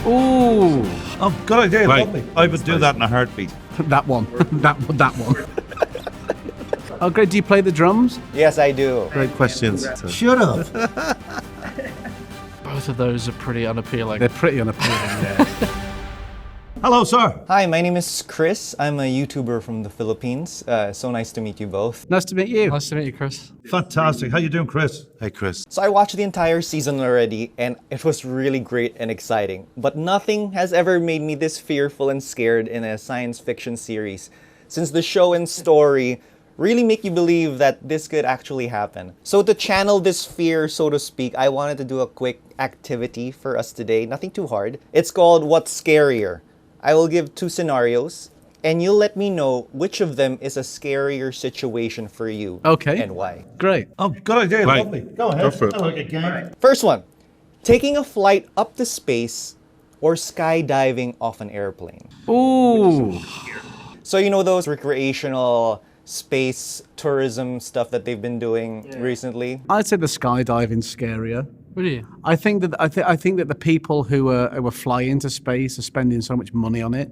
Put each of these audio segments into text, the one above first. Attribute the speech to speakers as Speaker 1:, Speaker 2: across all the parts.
Speaker 1: Ooh,
Speaker 2: Oh, good idea.
Speaker 3: Right.
Speaker 2: Lovely. I would do that in a heartbeat.
Speaker 1: that one. that one. Oh, great. Do you play the drums?
Speaker 4: Yes, I do.
Speaker 3: Great questions.
Speaker 2: Shut up.
Speaker 5: Both of those are pretty unappealing.
Speaker 1: They're pretty unappealing, yeah.
Speaker 2: Hello, sir.
Speaker 4: Hi, my name is Chris. I'm a YouTuber from the Philippines. So nice to meet you both.
Speaker 1: Nice to meet you.
Speaker 5: Nice to meet you, Chris.
Speaker 2: Fantastic. How you doing, Chris?
Speaker 3: Hey, Chris.
Speaker 4: So I watched the entire season already, and it was really great and exciting. But nothing has ever made me this fearful and scared in a science fiction series, since the show and story really make you believe that this could actually happen. So to channel this fear, so to speak, I wanted to do a quick activity for us today. Nothing too hard. It's called What's Scarier? I will give 2 scenarios, and you'll let me know which of them is a scarier situation for you.
Speaker 1: Okay.
Speaker 4: And why.
Speaker 1: Great.
Speaker 2: Oh, good idea.
Speaker 3: Right.
Speaker 2: Lovely. Go ahead.
Speaker 3: Go for it.
Speaker 2: I like a game.
Speaker 4: First one, taking a flight up to space or skydiving off an airplane.
Speaker 1: Ooh.
Speaker 4: So you know those recreational space tourism stuff that they've been doing recently?
Speaker 1: I'd say the skydiving's scarier.
Speaker 5: What do you?
Speaker 1: I think that the people who are flying to space are spending so much money on it.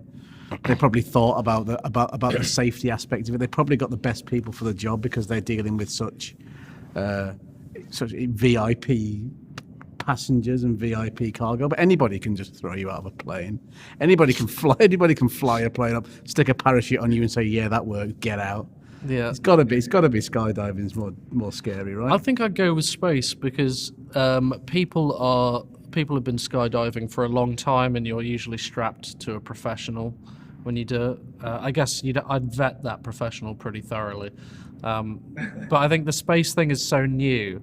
Speaker 1: They probably thought about the safety aspect of it. They probably got the best people for the job because they're dealing with such VIP passengers and VIP cargo. But anybody can just throw you out of a plane. Anybody can fly. Anybody can fly a plane up, stick a parachute on you, and say, "Yeah, that worked. Get out."
Speaker 5: Yeah.
Speaker 1: It's gotta be skydiving's more scary, right?
Speaker 5: I think I'd go with space because people have been skydiving for a long time, and you're usually strapped to a professional when you do it. I guess I'd vet that professional pretty thoroughly. But I think the space thing is so new,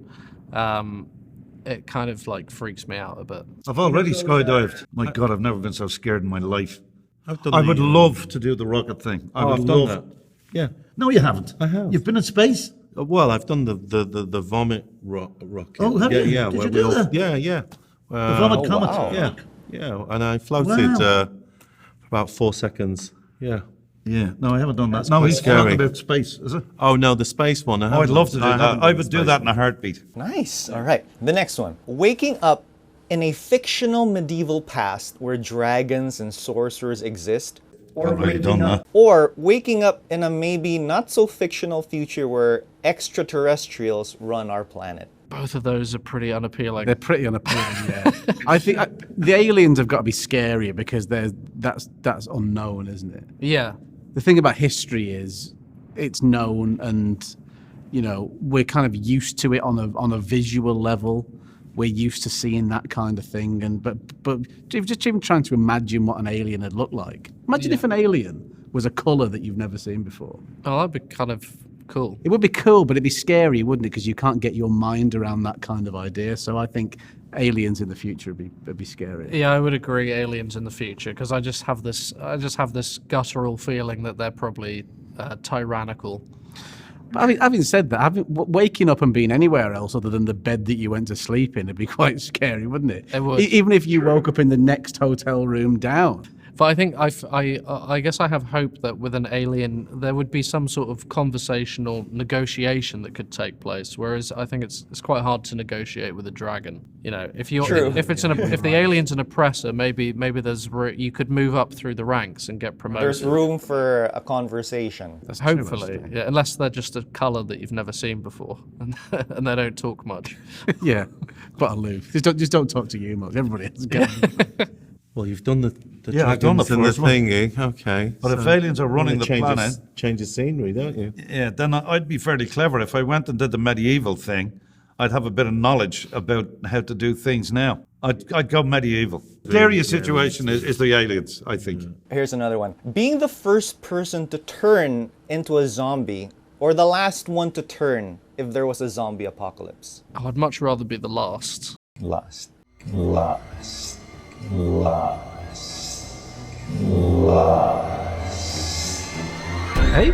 Speaker 5: it kind of like freaks me out a bit.
Speaker 2: I've already skydived. My God, I've never been so scared in my life.
Speaker 3: I've done
Speaker 2: I
Speaker 3: the,
Speaker 2: would love to do the rocket thing. I would
Speaker 3: I've done
Speaker 2: love.
Speaker 3: that. Yeah.
Speaker 2: No, you haven't.
Speaker 3: I have.
Speaker 2: You've been in space?
Speaker 3: Well, I've done the vomit rocket.
Speaker 2: Oh, have
Speaker 3: yeah,
Speaker 2: you?
Speaker 3: Yeah,
Speaker 2: Did
Speaker 3: where
Speaker 2: you do that?
Speaker 3: Yeah, yeah.
Speaker 2: The vomit comet?
Speaker 4: wow.
Speaker 3: Yeah. And I floated
Speaker 2: Wow.
Speaker 3: for about 4 seconds. Yeah.
Speaker 2: Yeah. No, I haven't done that.
Speaker 3: That's
Speaker 2: No,
Speaker 3: quite
Speaker 2: he's
Speaker 3: scary.
Speaker 2: talking about space, is it?
Speaker 3: Oh no, the space one.
Speaker 2: Oh, I'd love to do that. I would do that in a heartbeat.
Speaker 4: Nice. All right. The next one. Waking up in a fictional medieval past where dragons and sorcerers exist,
Speaker 2: I've already done that.
Speaker 4: or waking up in a maybe not so fictional future where extraterrestrials run our planet.
Speaker 5: Both of those are pretty unappealing.
Speaker 1: They're pretty unappealing, yeah. I think the aliens have got to be scarier because that's unknown, isn't it?
Speaker 5: Yeah.
Speaker 1: The thing about history is it's known, and we're kind of used to it on a visual level. We're used to seeing that kind of thing, and but just even trying to imagine what an alien would look like. Imagine if an alien was a colour that you've never seen before.
Speaker 5: Oh, that'd be kind of cool.
Speaker 1: It would be cool, but it'd be scary, wouldn't it? Because you can't get your mind around that kind of idea. So I think aliens in the future would be scary.
Speaker 5: Yeah, I would agree. Aliens in the future, because I just have this guttural feeling that they're probably tyrannical.
Speaker 1: But having said that, waking up and being anywhere else other than the bed that you went to sleep in would be quite scary, wouldn't it?
Speaker 5: It would.
Speaker 1: Even if you woke up in the next hotel room down.
Speaker 5: But I think I guess I have hope that with an alien there would be some sort of conversational negotiation that could take place. Whereas I think it's quite hard to negotiate with a dragon. If
Speaker 4: True.
Speaker 5: if the alien's an oppressor, maybe you could move up through the ranks and get promoted.
Speaker 4: There's room for a conversation.
Speaker 1: That's true,
Speaker 5: Hopefully,
Speaker 1: actually.
Speaker 5: yeah, unless they're just a colour that you've never seen before, and they don't talk much.
Speaker 1: Yeah, but aloof. Just don't talk to you much. Everybody else can.
Speaker 3: Well, you've done the
Speaker 2: Yeah, I've done the
Speaker 3: dragons and the
Speaker 2: first one.
Speaker 3: thingy. Okay.
Speaker 2: But if aliens are running the planet,
Speaker 3: change the scenery, don't you?
Speaker 2: yeah, then I'd be fairly clever. If I went and did the medieval thing, I'd have a bit of knowledge about how to do things now. I'd go medieval. Scariest situation is the aliens, I think.
Speaker 4: Here's another one. Being the first person to turn into a zombie or the last one to turn if there was a zombie apocalypse.
Speaker 5: Oh, I'd much rather be the last.
Speaker 4: Last.
Speaker 1: Hey?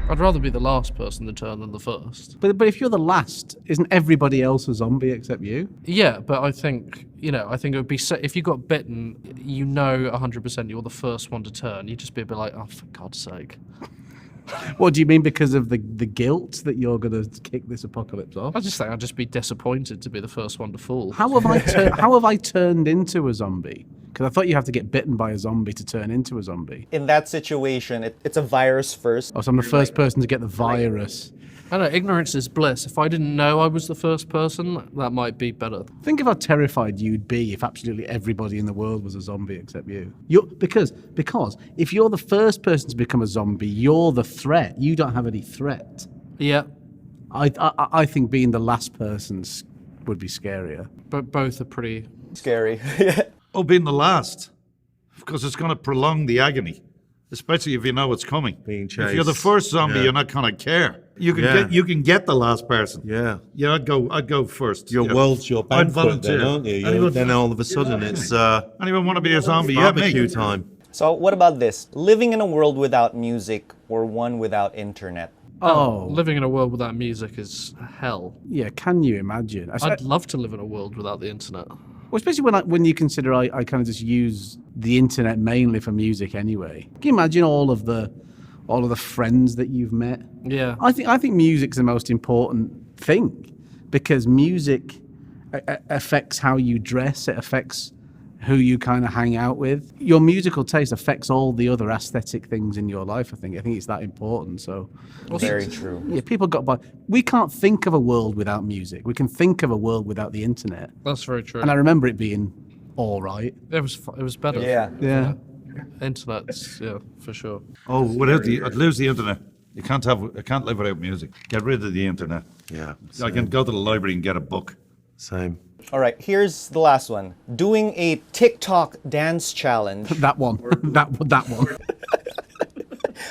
Speaker 5: I'd rather be the last person to turn than the first.
Speaker 1: But if you're the last, isn't everybody else a zombie except you?
Speaker 5: Yeah, but I think it would be if you got bitten, 100% you're the first one to turn. You'd just be a bit like, oh, for God's sake.
Speaker 1: What do you mean, because of the guilt that you're going to kick this apocalypse off?
Speaker 5: I just think I'd just be disappointed to be the first one to fall.
Speaker 1: How have I turned into a zombie? Because I thought you have to get bitten by a zombie to turn into a zombie.
Speaker 4: In that situation, it's a virus first.
Speaker 1: Oh, so I'm the first person to get the virus.
Speaker 5: I don't know, ignorance is bliss. If I didn't know I was the first person, that might be better.
Speaker 1: Think of how terrified you'd be if absolutely everybody in the world was a zombie except you. Because if you're the first person to become a zombie, you're the threat. You don't have any threat.
Speaker 5: Yeah,
Speaker 1: I think being the last person would be scarier.
Speaker 5: but both are pretty...
Speaker 4: Scary.
Speaker 2: Oh, being the last, because it's going to prolong the agony, especially if you know it's coming.
Speaker 3: Being
Speaker 2: If you're the
Speaker 3: chased.
Speaker 2: first zombie,
Speaker 3: Yeah.
Speaker 2: you're not going to care. You can
Speaker 3: Yeah.
Speaker 2: get the last person.
Speaker 3: Yeah.
Speaker 2: Yeah, I'd go first.
Speaker 3: Your
Speaker 2: yeah.
Speaker 3: world's your
Speaker 2: I'd
Speaker 3: banquet then,
Speaker 2: volunteer.
Speaker 3: aren't you?
Speaker 2: Anyone,
Speaker 3: Then all of a sudden it's
Speaker 2: anyone want to be a zombie? Yeah, me.
Speaker 3: barbecue time.
Speaker 4: So what about this? Living in a world without music or one without internet?
Speaker 1: Oh,
Speaker 5: Living in a world without music is hell.
Speaker 1: yeah. Can you imagine?
Speaker 5: I'd love to live in a world without the internet.
Speaker 1: Well, especially when you consider I kind of just use the internet mainly for music anyway. Can you imagine all of the friends that you've met?
Speaker 5: Yeah.
Speaker 1: I think music's the most important thing because music affects how you dress. It affects who you kind of hang out with. Your musical taste affects all the other aesthetic things in your life. I think it's that important. So,
Speaker 4: Very true.
Speaker 1: yeah, people got by. We can't think of a world without music. We can think of a world without the internet.
Speaker 5: That's very true.
Speaker 1: And I remember it being all right.
Speaker 5: It was better.
Speaker 4: Yeah.
Speaker 1: Yeah.
Speaker 5: Internet's, yeah, for sure.
Speaker 2: Oh, I'd lose the internet. I can't live without music. Get rid of the internet.
Speaker 3: Yeah.
Speaker 2: I can go to the library and get a book.
Speaker 3: Same.
Speaker 4: All right, here's the last one. Doing a TikTok dance challenge
Speaker 1: That one. that one.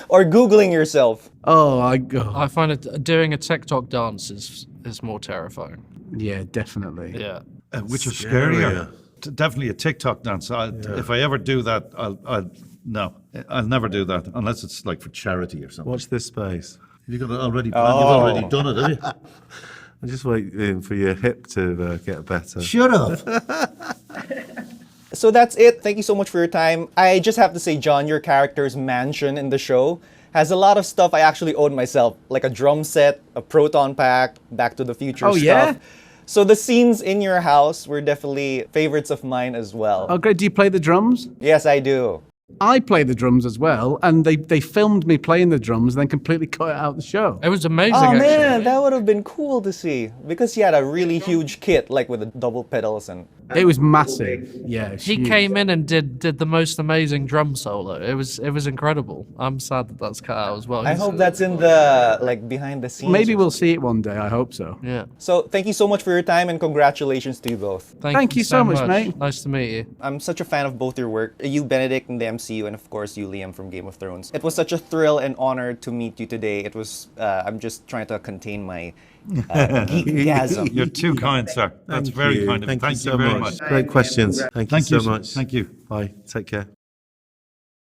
Speaker 4: or Googling yourself.
Speaker 1: Oh,
Speaker 5: I find doing a TikTok dance is more terrifying.
Speaker 1: yeah, definitely.
Speaker 5: Yeah.
Speaker 2: Which is
Speaker 3: Scarier.
Speaker 2: scarier. Definitely a TikTok dance. If I ever do that, I'll never do that unless it's like for charity or something.
Speaker 3: Watch this space.
Speaker 2: You've already done it, have you?
Speaker 3: I'm just waiting for your hip to get better.
Speaker 2: Shut up.
Speaker 4: So that's it. Thank you so much for your time. I just have to say, John, your character's mansion in the show has a lot of stuff I actually own myself, like a drum set, a proton pack, Back to the Future
Speaker 1: Oh,
Speaker 4: stuff.
Speaker 1: yeah?
Speaker 4: So the scenes in your house were definitely favorites of mine as well.
Speaker 1: Oh, great. Do you play the drums?
Speaker 4: Yes, I do.
Speaker 1: I play the drums as well, and they filmed me playing the drums and then completely cut it out of the show.
Speaker 5: It was amazing,
Speaker 4: Oh
Speaker 5: actually.
Speaker 4: man, that would have been cool to see because he had a really huge kit, like with the double pedals and.
Speaker 1: It was massive. Yeah. It was
Speaker 5: He
Speaker 1: huge.
Speaker 5: came in and did the most amazing drum solo. It was incredible. I'm sad that that's cut out as well.
Speaker 4: I hope that's in the behind the scenes.
Speaker 1: Maybe we'll see it one day. I hope so.
Speaker 5: Yeah.
Speaker 4: So thank you so much for your time and congratulations to you both.
Speaker 5: Thank
Speaker 1: you so much, mate.
Speaker 5: Nice to meet you.
Speaker 4: I'm such a fan of both your work. You, Benedict, in the MCU, and of course you, Liam, from Game of Thrones. It was such a thrill and honor to meet you today. It was. I'm just trying to contain my geekgasm.
Speaker 2: You're too kind, sir. That's very kind of you.
Speaker 3: Thank you so
Speaker 2: very
Speaker 3: much.
Speaker 2: much.
Speaker 3: Great questions. Thank you
Speaker 2: Thank
Speaker 3: so
Speaker 2: you.
Speaker 3: much.
Speaker 2: Thank you.
Speaker 3: Bye. Take care.